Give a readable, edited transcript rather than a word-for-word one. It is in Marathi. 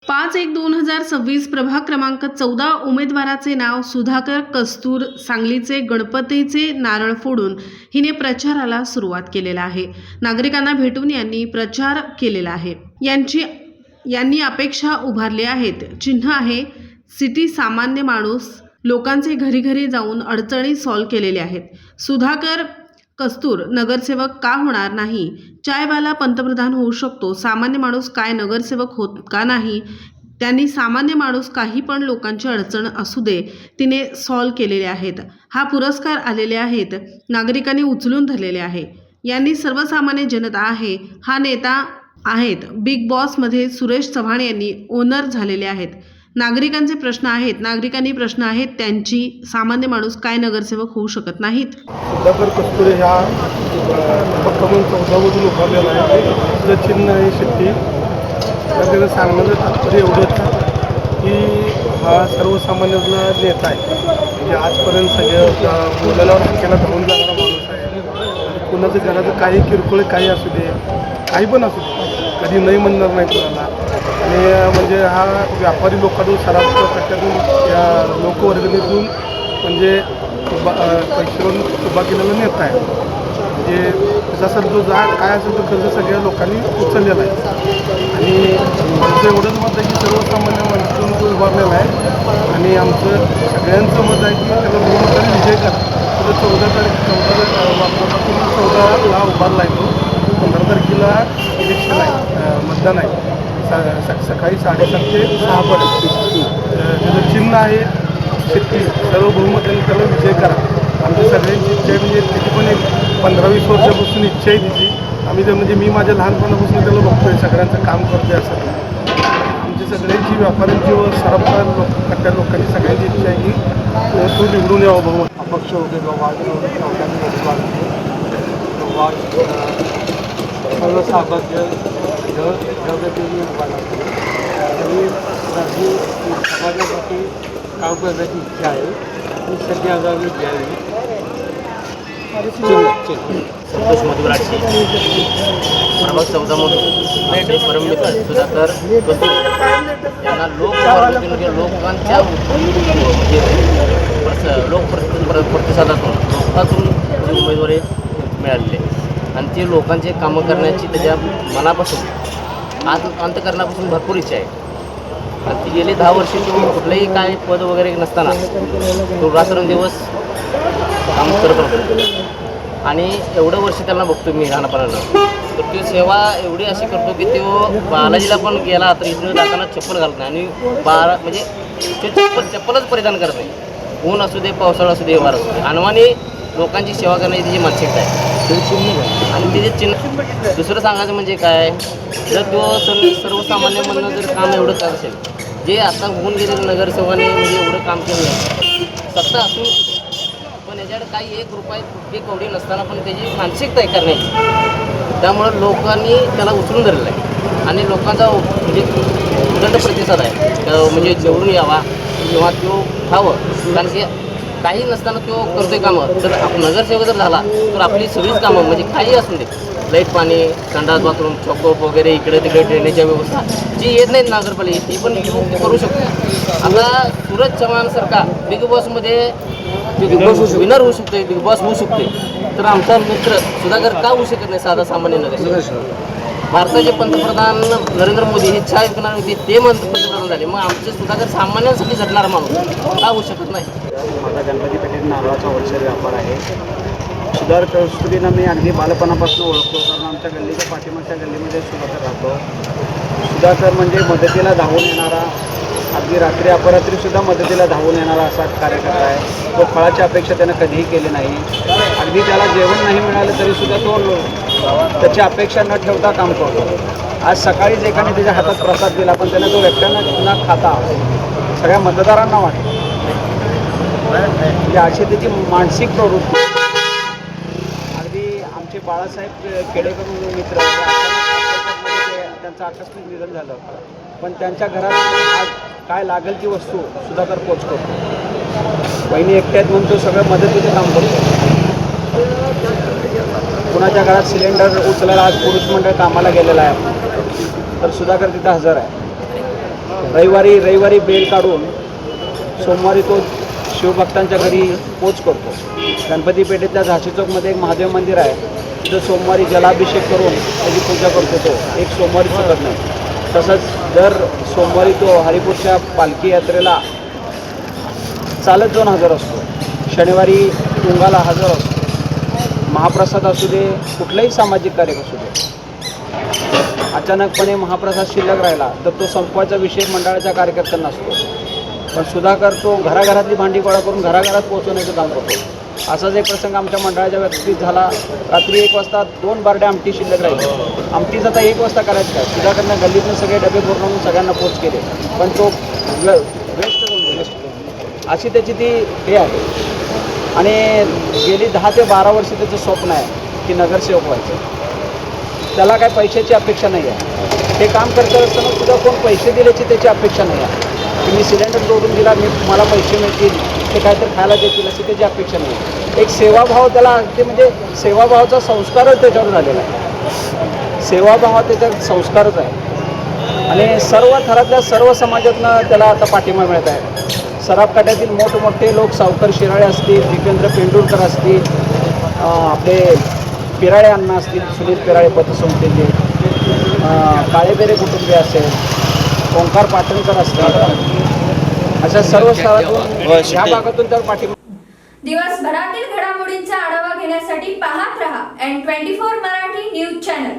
5/1/2026 प्रभाग क्रमांक 14 उमेदवाराचे नाव सुधाकर कस्तूर. सांगलीचे गणपतीचे नारळ फोडून हिने प्रचाराला सुरुवात केलेला आहे. नागरिकांना भेटून यांनी प्रचार केलेला आहे. यांनी अपेक्षा उभारले आहेत. चिन्ह आहे सिटी. सामान्य माणूस. लोकांचे घरी घरी जाऊन अडचणी सॉल्व्ह केलेले आहेत. सुधाकर कस्तूर नगरसेवक का होणार नाही? चायवाला पंतप्रधान होऊ शकतो. सामान्य माणूस काय नगरसेवक होत का नाही? त्यांनी सामान्य माणूस काही पण लोकांची अडचण असू दे तिने सॉल्व्ह केलेले आहेत. हा पुरस्कार आलेले आहेत. नागरिकांनी उचलून धरलेले आहे. यांनी सर्वसामान्य जनता आहे. हा नेता आहेत. बिग बॉसमध्ये सुरेश चव्हाण यांनी ओनर झालेले आहेत. नागरिकांचे प्रश्न आहेत त्यांची. सामान्य माणूस काय नगरसेवक होऊ शकत नाहीत? सुधाकर कस्तुरे ह्या क्रमांक 14मधून उभारलेला आहे. आपलं चिन्ह आहे शेट्टी. त्याचं सांगण्याचं तात्पर्य एवढंच की हा सर्वसामान्य नेता आहे. म्हणजे आजपर्यंत सगळं बोलायला हाकेला धावून जाणारा माणूस आहे. म्हणजे कुणाचं घराचं काही किरकोळ काही असू दे, काही पण असू दे, कधी नाही म्हणणार नाही कुणाला. आणि म्हणजे हा व्यापारी लोकांतून सराफ प्रकारातून या लोकवर्गणीतून म्हणजे पैशावरून उभा केलेला नेता आहे. म्हणजे जसं जो काय असेल तो कर्ज सगळ्या लोकांनी उचललेला आहे. आणि आमचं एवढंच मत आहे की सर्वसामान्य माणसातून तो उभारलेला आहे. आणि आमचं सगळ्यांचं मत आहे की त्याला बहुमताने विजय करा. तर 14 उभारला आहे तो. 15 तारखेला इलेक्शन आहे, मतदान आहे. सकाळी 7:30 ते 6पर्यंत. त्याचं चिन्ह आहे शेट्टी. सर्व बहुमताने त्याला विजय करा. आमच्या सगळ्यांची इच्छा आहे. म्हणजे त्याची पण एक 15-20 वर्षापासून इच्छा आहे तिची. आम्ही तर म्हणजे मी माझ्या लहानपणापासून त्याला बघतोय, सगळ्यांचं काम करतोय. असं आमची सगळ्यांची व्यापाऱ्यांची व सरकार लोकांची सगळ्यांची इच्छा आहे की तो निवडून यावं बहुमत. अपक्ष होते सर्वसामान्य जनतेने उभा लागतो. तरी माझी समाजासाठी काम करण्याची इच्छा आहे. ही संधी आम्ही घ्यावी. संतोष मधुराशी प्रभाग 14मधून परममित्र सुधाकर कस्तूर यांना लोकांच्या प्रतिसादातून उमेदवारी मिळालेली आणि ते लोकांचे कामं करण्याची त्याच्या मनापासून अंतकरणापासून भरपूर इच्छा आहे. आणि ती गेली 10 वर्ष तो कुठलंही काय पद वगैरे नसताना तो रात्रंदिवस काम करत होतो. आणि एवढं वर्ष त्यांना बघतो मी लहानपणानं. तर ती सेवा एवढी अशी करतो की तो बालाजीला पण गेला तर इथून जाताना चप्पल घालत नाही. आणि म्हणजे तो चप्पलच परिधान करत नाही. ऊन असू दे, पावसाळा असू दे, वार असू दे. अनवाणी लोकांची सेवा करण्याची त्याची मानसिकता आहे. आणि त्याचे चिन्ह दुसरं सांगायचं म्हणजे काय, जर तो सर्वसामान्यमधनं जर काम एवढं करत असेल, जे आता होऊन गेलेलं नगरसेवकाने म्हणजे एवढं काम केलं नाही, सत्ता असून पण याच्याकडे काही 1 रुपये कवडी नसताना पण त्याची मानसिकता आहे करण्याची. त्यामुळं लोकांनी त्याला उचलून धरलेलं आहे. आणि लोकांचा म्हणजे उदंड प्रतिसाद आहे म्हणजे निवडून यावा किंवा तो व्हावं. कारण की काही नसताना तो करतोय कामं. तर नगरसेवक जर झाला तर आपली सगळीच कामं म्हणजे काही असून दे, लाईट, पाणी, संडास, बाथरूम, चॉकअप वगैरे, इकडे तिकडे ड्रेनेजच्या व्यवस्था जी येत नाहीत नगरपालिका ती पण करू शकतो. आता सूरज चव्हाणसारखा बिग बॉसमध्ये विनर होऊ शकते, बिग बॉस होऊ शकते. तर आमचा मित्र सुधाकर का होऊ शकत नाही? साधा सामान्य नगरसेवक. भारताचे पंतप्रधान नरेंद्र मोदी हे इच्छा करणार होते, ते पंतप्रधान झाले. मग आमचे सुधाकर सामान्यांसाठी झटणारा माणूस का होऊ शकत नाही? माझा गणपती पेठेत नारळाचा होलसेल व्यापार आहे. सुधाकर कस्तुरीनं मी अगदी बालपणापासून ओळखतो. कारण आमच्या गल्लीच्या पाठीमागच्या गल्लीमध्ये सुधाकर राहतो. सुधाकर म्हणजे मदतीला धावून येणारा, अगदी रात्री अपरात्रीसुद्धा मदतीला धावून येणारा असा कार्यकर्ता आहे. तो फळाची अपेक्षा त्यानं कधीही केली नाही. अगदी त्याला जेवण नाही मिळालं तरीसुद्धा तो त्याची अपेक्षा न ठेवता काम करतो. आज सकाळीच एकाने त्याच्या हातात प्रसाद दिला, पण त्याने तो एकट्यानं न खाता सगळ्या मतदारांना वाटतो. म्हणजे अशी त्याची मानसिक प्रवृत्ती. अगदी आमचे बाळासाहेब खेडेकर मित्र त्यांचं आकस्मिक निधन झालं, पण त्यांच्या घरात आज काय लागेल ती वस्तू सुधाकर पोच करतो. बहिणी एकट्यात म्हणून तो सगळं मदतीचं काम करतो. कुणाच्या घरात सिलेंडर उचलायला आज पुरुष मंडळ कामाला गेलेला आहे, तर सुधाकर तिथं हजर आहे. रविवारी बेल काढून सोमवारी तो शिवभक्तांच्या घरी पोच करतो. गणपती पेठेतल्या झाशी चौकमध्ये एक महादेव मंदिर आहे, तिथं सोमवारी जलाभिषेक करून त्याची पूजा करतो. तो एक सोमवारी चुकत नाही. तसंच दर सोमवारी तो हरिपूरच्या पालखी यात्रेला चालत जाऊन हजर असतो. शनिवारी तुंगाला हजर असतो. महाप्रसाद असू दे, कुठलाही सामाजिक कार्य असू दे, अचानकपणे महाप्रसाद शिल्लक राहिला तर तो संपवायचा विषय मंडळाच्या कार्यकर्त्यांना असतो. पण सुधाकर तो घराघरातली भांडी गोळा करून घराघरात पोहोचवण्याचं काम करतो. असाच एक प्रसंग आमच्या मंडळाच्या व्यक्तीत झाला. रात्री 1 वाजता 2 बारड्या आमटी शिल्लक राहिली. आमटीच आता 1 वाजता करायचं काय? सुधाकरनं गल्लीतून सगळे डबे भरून सगळ्यांना पोच केले, पण तो वेस्ट अशी त्याची ती हे आहे. आणि गेली 10 ते 12 वर्षे त्याचं स्वप्न आहे की नगरसेवक व्हायचं. त्याला काय पैशाची अपेक्षा नाही आहे. हे काम करत असताना सुद्धा कोण पैसे दिल्याची त्याची अपेक्षा नाही आहे की मी सिलेंडर जोडून दिला, मला पैसे मिळतील, ते काहीतरी खायला देतील, अशी त्याची अपेक्षा नाही आहे. एक सेवाभाव त्याला, ते म्हणजे सेवाभावाचा संस्कारच त्याच्यावर झालेला आहे. सेवाभाव हा त्याच्यात संस्कारच आहे. आणि सर्व थरातल्या सर्व समाजातनं त्याला आता पाठिंबा मिळत आहे. सराफ काट्यातील मोठमोठे लोक, सावकर शिराळे असतील, दीपेंद्र पेंडुरकर असतील, आपले पिराळे अण्णा असतील, सुनील पिराळे पतसंस्थेचे, काळेबेरे कुटुंबीय असेल, ओंकार पाटणकर असतील, अशा सर्व स्तरातून या भागातून त्यावर पाठिंबा. दिवसभरातील घडामोडींचा आढावा घेण्यासाठी पाहत रहा N24 मराठी न्यूज चॅनल.